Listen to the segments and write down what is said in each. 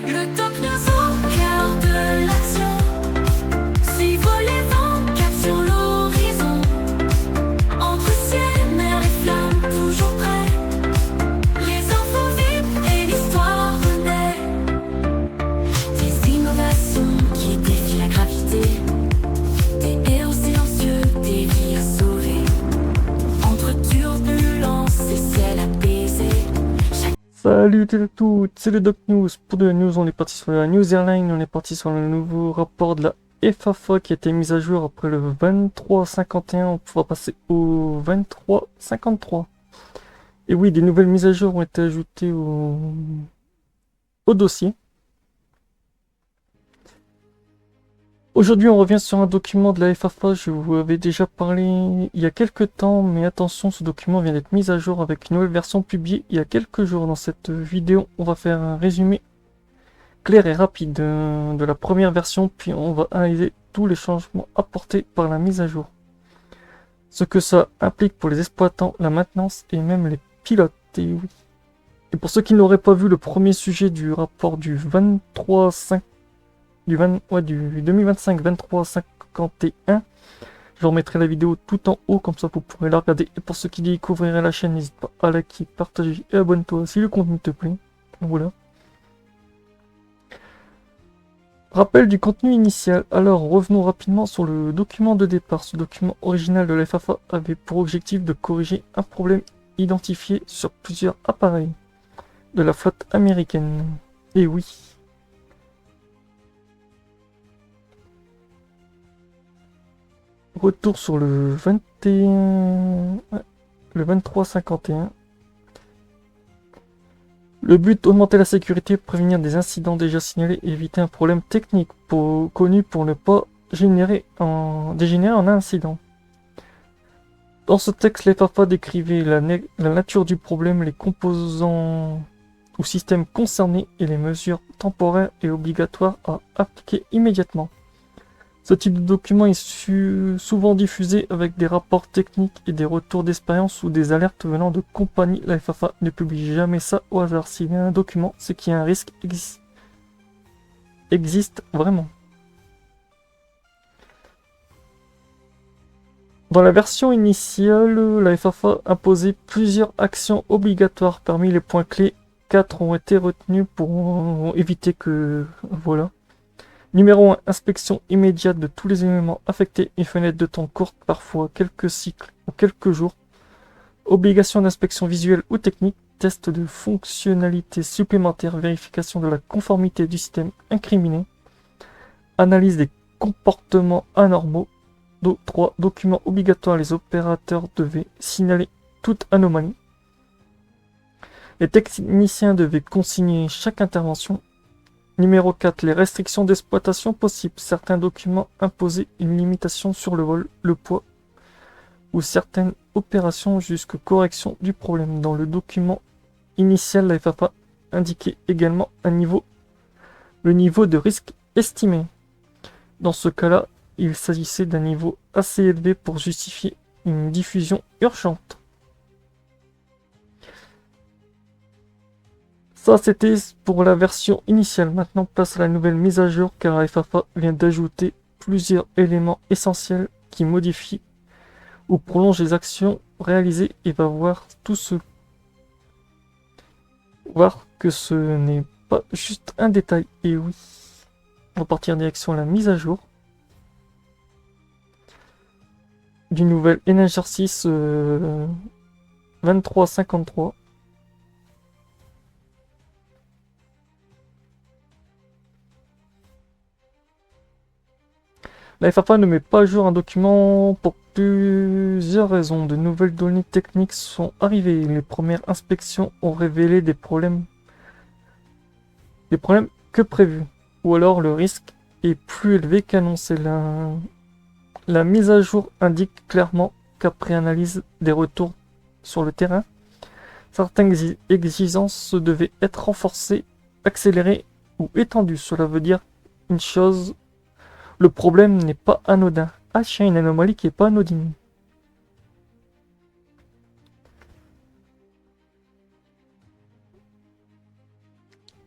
Le top news au cœur de l'action. Suivre les vents, cap sur l'horizon. Entre ciel, mer et flammes, toujours prêts. Les infos vivent et l'histoire renaît. Des innovations qui défient la gravité. Des héros silencieux, des vies à sauver. Entre turbulences et ciel apaisé. Salut à toutes, c'est le Doc News. Pour de la news, on est parti sur la News Airline, on est parti sur le nouveau rapport de la FAFA qui a été mis à jour après le 23-51, on pourra passer au 23-53. Et oui, des nouvelles mises à jour ont été ajoutées au dossier. Aujourd'hui, on revient sur un document de la FAFA, je vous avais déjà parlé il y a quelques temps, mais attention, ce document vient d'être mis à jour avec une nouvelle version publiée il y a quelques jours. Dans cette vidéo, on va faire un résumé clair et rapide de la première version, puis on va analyser tous les changements apportés par la mise à jour. Ce que ça implique pour les exploitants, la maintenance et même les pilotes. Et oui. Et pour ceux qui n'auraient pas vu le premier sujet du rapport du 2025 du 2025-23-51, je remettrai la vidéo tout en haut, comme ça vous pourrez la regarder. Et pour ceux qui découvriraient la chaîne, n'hésite pas à liker, partager et abonne-toi si le contenu te plaît. Voilà. Rappel du contenu initial. Alors revenons rapidement sur le document de départ. Ce document original de la FAFA avait pour objectif de corriger un problème identifié sur plusieurs appareils de la flotte américaine. Et oui. Retour sur le 21... le 23-51. Le but, augmenter la sécurité, prévenir des incidents déjà signalés et éviter un problème technique connu pour ne pas dégénérer en incident. Dans ce texte, les FAFA décrivaient la nature du problème, les composants ou systèmes concernés et les mesures temporaires et obligatoires à appliquer immédiatement. Ce type de document est souvent diffusé avec des rapports techniques et des retours d'expérience ou des alertes venant de compagnies. La FAFA ne publie jamais ça au hasard. S'il y a un document, c'est qu'il y a un risque existe vraiment. Dans la version initiale, la FAFA imposait plusieurs actions obligatoires. Parmi les points clés, 4 ont été retenus pour éviter que... Voilà. Numéro 1, inspection immédiate de tous les éléments affectés, une fenêtre de temps courte, parfois quelques cycles ou quelques jours. Obligation d'inspection visuelle ou technique, test de fonctionnalité supplémentaire, vérification de la conformité du système incriminé, analyse des comportements anormaux. 3. Documents obligatoires, les opérateurs devaient signaler toute anomalie. Les techniciens devaient consigner chaque intervention. Numéro 4. Les restrictions d'exploitation possibles. Certains documents imposaient une limitation sur le vol, le poids ou certaines opérations jusqu'à correction du problème. Dans le document initial, la FAFA indiquait également le niveau de risque estimé. Dans ce cas-là, il s'agissait d'un niveau assez élevé pour justifier une diffusion urgente. Ça, c'était pour la version initiale. Maintenant, place à la nouvelle mise à jour car la FAFA vient d'ajouter plusieurs éléments essentiels qui modifient ou prolongent les actions réalisées et va voir que ce n'est pas juste un détail. Et oui, on va partir en direction la mise à jour du nouvel N-6 2353. La FAFA ne met pas à jour un document pour plusieurs raisons. De nouvelles données techniques sont arrivées. Les premières inspections ont révélé des problèmes que prévus. Ou alors le risque est plus élevé qu'annoncé. La mise à jour indique clairement qu'après analyse des retours sur le terrain, certaines exigences devaient être renforcées, accélérées ou étendues. Cela veut dire une chose. Le problème n'est pas anodin. Ah tiens, une anomalie qui n'est pas anodine.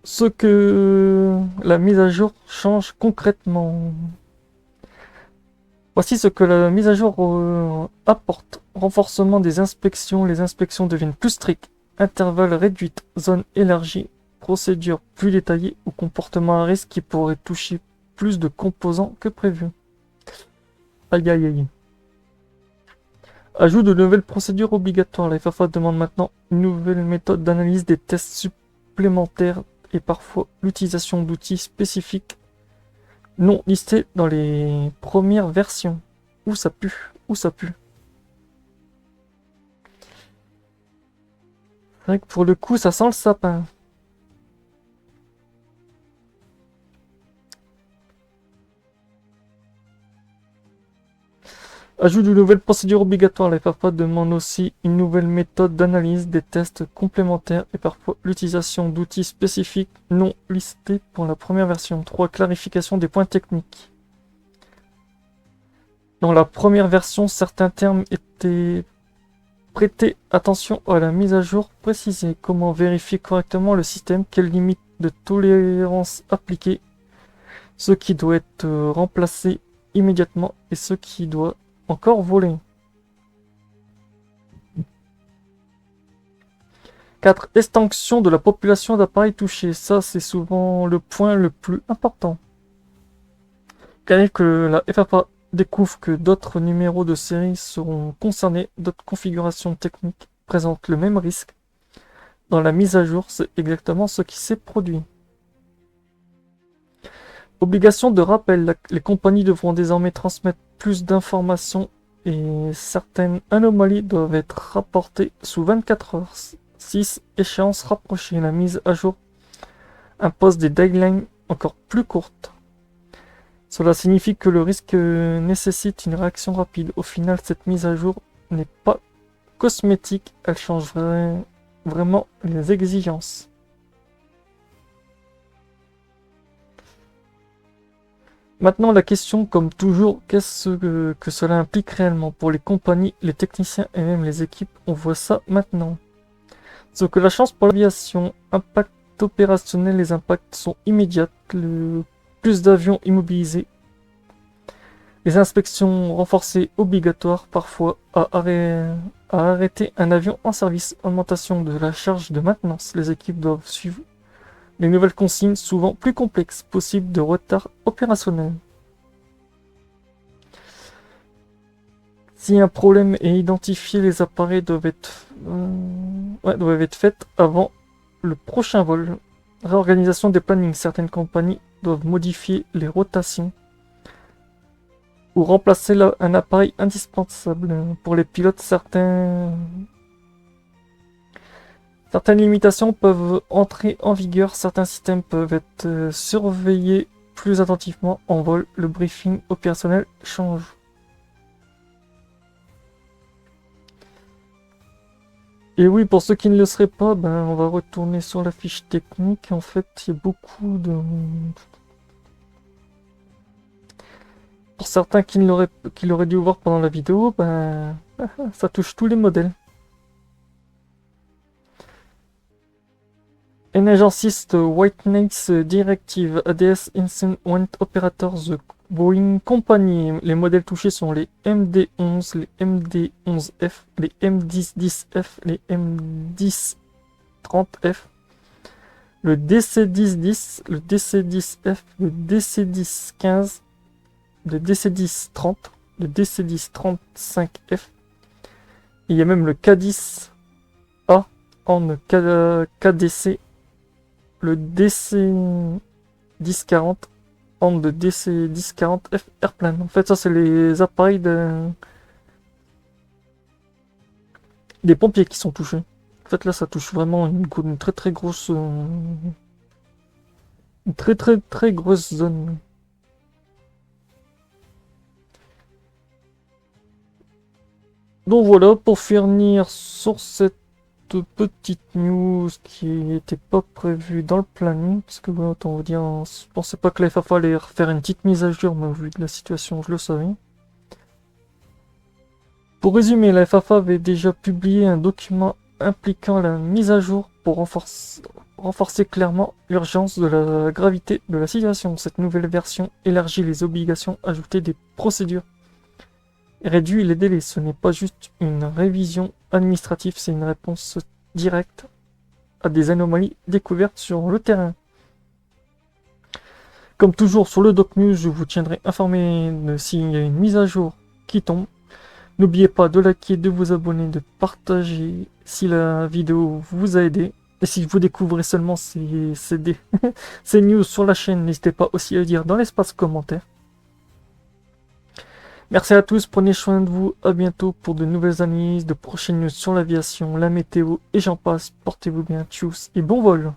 ce que la mise à jour change concrètement. Voici ce que la mise à jour apporte. Renforcement des inspections. Les inspections deviennent plus strictes. Intervalles réduits. Zones élargies. Procédures plus détaillées ou comportements à risque qui pourraient toucher plus de composants que prévu. Aïe aïe aïe. Ajout de nouvelles procédures obligatoires. La FFA demande maintenant une nouvelle méthode d'analyse des tests supplémentaires et parfois l'utilisation d'outils spécifiques non listés dans les premières versions. Où ça pue, où ça pue. C'est vrai que pour le coup, ça sent le sapin. Ajout de nouvelles procédures obligatoires. La FFA demande aussi une nouvelle méthode d'analyse des tests complémentaires et parfois l'utilisation d'outils spécifiques non listés pour la première version. 3. Clarification des points techniques. Dans la première version, certains termes étaient prêtés attention à la mise à jour précisée. Comment vérifier correctement le système, quelles limites de tolérance appliquer, ce qui doit être remplacé immédiatement et ce qui doit encore voler. 4. Extinction de la population d'appareils touchés. Ça, c'est souvent le point le plus important. Il arrive que la FFA découvre que d'autres numéros de série seront concernés, d'autres configurations techniques présentent le même risque. Dans la mise à jour, c'est exactement ce qui s'est produit. Obligation de rappel. Les compagnies devront désormais transmettre plus d'informations et certaines anomalies doivent être rapportées sous 24 heures. 6. Échéances rapprochées. La mise à jour impose des deadlines encore plus courtes. Cela signifie que le risque nécessite une réaction rapide. Au final, cette mise à jour n'est pas cosmétique, elle change vraiment les exigences. Maintenant, la question, comme toujours, qu'est-ce que cela implique réellement pour les compagnies, les techniciens et même les équipes? On voit ça maintenant. Ce que la chance pour l'aviation, impact opérationnel, les impacts sont immédiats, plus d'avions immobilisés, les inspections renforcées obligatoires parfois à arrêter un avion en service, augmentation de la charge de maintenance, les équipes doivent suivre les nouvelles consignes souvent plus complexes, possible de retard opérationnel. Si un problème est identifié, les appareils doivent être faits avant le prochain vol. Réorganisation des plannings. Certaines compagnies doivent modifier les rotations ou remplacer un appareil indispensable. Pour les pilotes, certaines limitations peuvent entrer en vigueur. Certains systèmes peuvent être surveillés plus attentivement en vol. Le briefing opérationnel change. Et oui, pour ceux qui ne le seraient pas, on va retourner sur la fiche technique. En fait, il y a beaucoup de... Pour certains qui l'auraient dû voir pendant la vidéo, ça touche tous les modèles. Emergency Whiteness Directive ADS Instant Went Operators The Boeing Company. Les modèles touchés sont les MD-11, les MD-11F, les M10-10F, les M10-30F, le DC-10-10, le DC-10F, le DC-10-15, le DC-10-30, le DC-10-35F. Et il y a même le K10A en KDC, le DC-1040 en de DC-1040F Airplane. En fait, ça, c'est les appareils des pompiers qui sont touchés. En fait, là, ça touche vraiment une très très grosse... une très très très grosse zone. Donc voilà, pour finir sur cette petite news qui n'était pas prévue dans le planning, parce que voilà, on va dire, je pensais pas que la FFA allait refaire une petite mise à jour, mais au vu de la situation, je le savais. Pour résumer, la FFA avait déjà publié un document impliquant la mise à jour pour renforcer clairement l'urgence de la gravité de la situation. Cette nouvelle version élargit les obligations, ajoutées des procédures et réduit les délais. Ce n'est pas juste une révision administrative, c'est une réponse directe à des anomalies découvertes sur le terrain. Comme toujours sur le Doc News, je vous tiendrai informé s'il y a une mise à jour qui tombe. N'oubliez pas de liker, de vous abonner, de partager si la vidéo vous a aidé. Et si vous découvrez seulement ces news sur la chaîne, n'hésitez pas aussi à le dire dans l'espace commentaire. Merci à tous, prenez soin de vous, à bientôt pour de nouvelles analyses, de prochaines news sur l'aviation, la météo et j'en passe. Portez-vous bien, tchuss et bon vol!